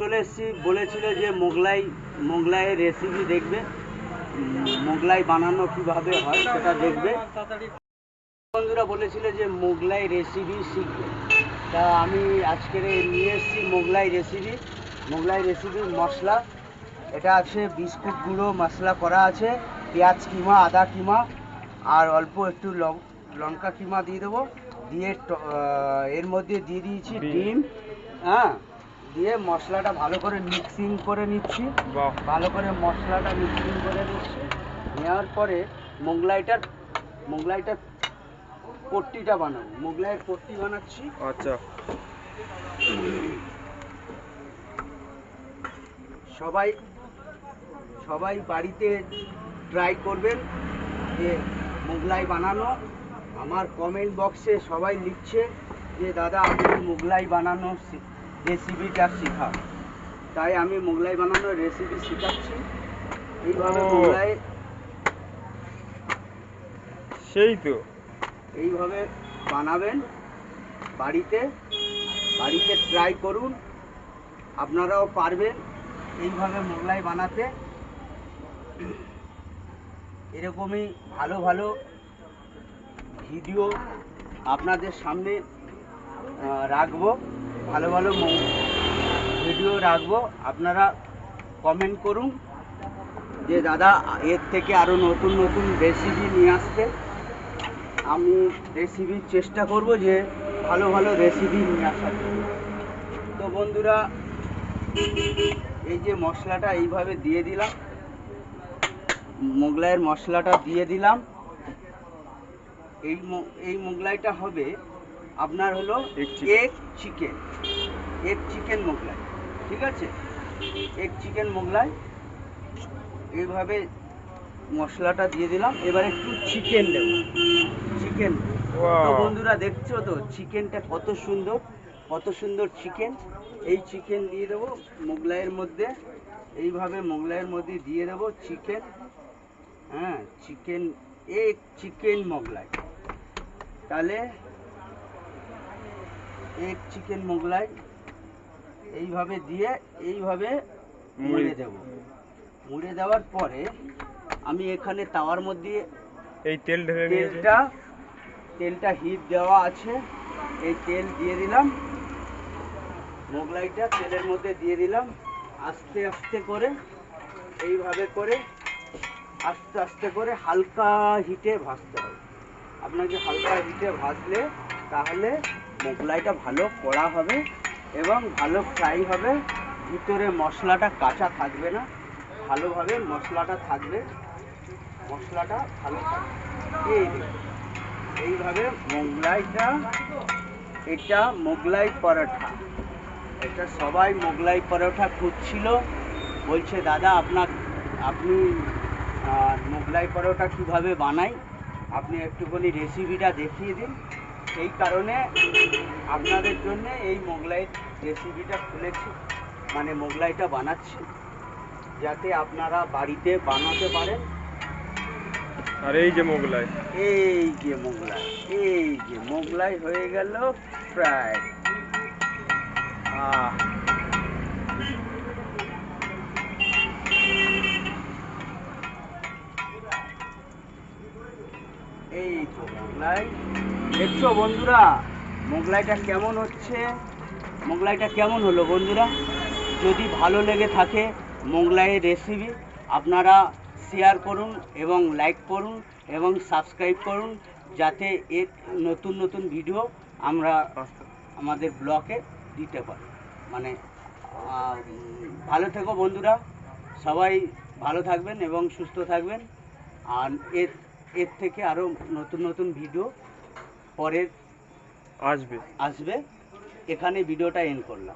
চলে এসেছি, বলেছিল যে মোগলাইয়ের রেসিপি দেখবে, মোগলাই বানানো কিভাবে হয় সেটা দেখবে। বন্ধুরা বলেছিল যে মোগলাই রেসিপি শিখবে, তা আমি আজকের নিয়ে এসেছি মোগলাই রেসিপির মশলা। এটা আছে বিস্কুট গুঁড়ো মশলা করা আছে, পেঁয়াজ কিমা, আদা কিমা, আর অল্প একটু লঙ্কা কিমা দিয়ে দেবো। দিয়ে এর মধ্যে দিয়ে দিয়েছি ডিম। হ্যাঁ, দিয়ে মশলাটা ভালো করে মিক্সিং করে নিচ্ছি। ভালো করে মশলাটা মিক্সিং করে নিচ্ছি। নেওয়ার পরে মোগলাইটার পট্টিটা বানাবো। মোগলাইয়ের পট্টি বানাচ্ছি। আচ্ছা, সবাই বাড়িতে ট্রাই করবেন যে মোগলাই বানানো। আমার কমেন্ট বক্সে সবাই লিখছে যে দাদা আপনি মোগলাই বানানো রেসিপিটা শেখান, তাই আমি মোগলাই বানানোর রেসিপি শেখাচ্ছি। এইভাবে মোগলাই এইভাবে বানাবেন, বাড়িতে ট্রাই করুন, আপনারাও পারবেন এইভাবে মোগলাই বানাতে। এরকমই ভালো ভালো ভিডিও আপনাদের সামনে রাখবো, ভালো ভালো ভিডিও রাখবো। আপনারা কমেন্ট করুন যে দাদা এর থেকে আরও নতুন নতুন রেসিপি নিয়ে আসতে। আমি রেসিপির চেষ্টা করব যে ভালো ভালো রেসিপি নিয়ে আসার জন্য। তো বন্ধুরা, এই যে মশলাটা এইভাবে দিয়ে দিলাম, মোগলাইয়ের মশলাটা দিয়ে দিলাম। এই মোগলাইটা হবে আপনার হলো এগ চিকেন মোগলাই, ঠিক আছে? Egg chicken Mughlai. এইভাবে মশলাটা দিয়ে দিলাম। এবার একটু চিকেন দেবো। তো বন্ধুরা দেখছো তো চিকেনটা কত সুন্দর চিকেন। এই চিকেন দিয়ে দেবো মোগলাইয়ের মধ্যে। এইভাবে মোগলাইয়ের মধ্যে দিয়ে দেবো চিকেন। হ্যাঁ, চিকেন মোগলাই। তাহলে এগ চিকেন মোগলাই এইভাবে দিয়ে এইভাবে মুড়ে দেওয়ার পরে আমি এখানে তাওয়ার মধ্যে এই তেলটা হিট দেওয়া আছে। এই তেল দিয়ে দিলাম, মোগলাইটা তেলের মধ্যে দিয়ে দিলাম। আস্তে আস্তে করে এইভাবে করে আস্তে করে হালকা হিটে ভাজতে হবে। আপনাকে হালকা হিটে ভাজলে তাহলে মোগলাইটা ভালো কড়া হবে এবং ভালো ফ্রাই হবে। ভিতরে মশলাটা কাঁচা থাকবে না, ভালোভাবে মশলাটা থাকবে, মশলাটা ভালো থাকবে। এইভাবে মোগলাইটা, এটা মোগলাই পরোটা। এটা সবাই মোগলাই পরোটা খুঁজছিল, বলছে দাদা আপনি মোগলাই পরোটা কীভাবে বানাই, আপনি একটুখানি রেসিপিটা দেখিয়ে দিন। সেই কারণে আপনাদের জন্য এই মোগলাইয়ের রেসিপিটা খুলেছি, মানে মোগলাইটা বানাচ্ছি, যাতে আপনারা বাড়িতে বানাতে পারেন। আর এই যে মোগলাই হয়ে গেল ফ্রাই। এই তো মোগলাই দেখছো বন্ধুরা, মোগলাইটা কেমন হচ্ছে, মোগলাইটা কেমন হলো বন্ধুরা? যদি ভালো লেগে থাকে মোগলাইয়ের রেসিপি, আপনারা শেয়ার করুন এবং লাইক করুন এবং সাবস্ক্রাইব করুন, যাতে এর নতুন নতুন ভিডিও আমরা আমাদের ব্লগে দিতে পারি। মানে ভালো থেকো বন্ধুরা, সবাই ভালো থাকবেন এবং সুস্থ থাকবেন। আর এর থেকে আরও নতুন নতুন ভিডিও পরে আসবে। এখানে ভিডিওটা এন্ড করলাম।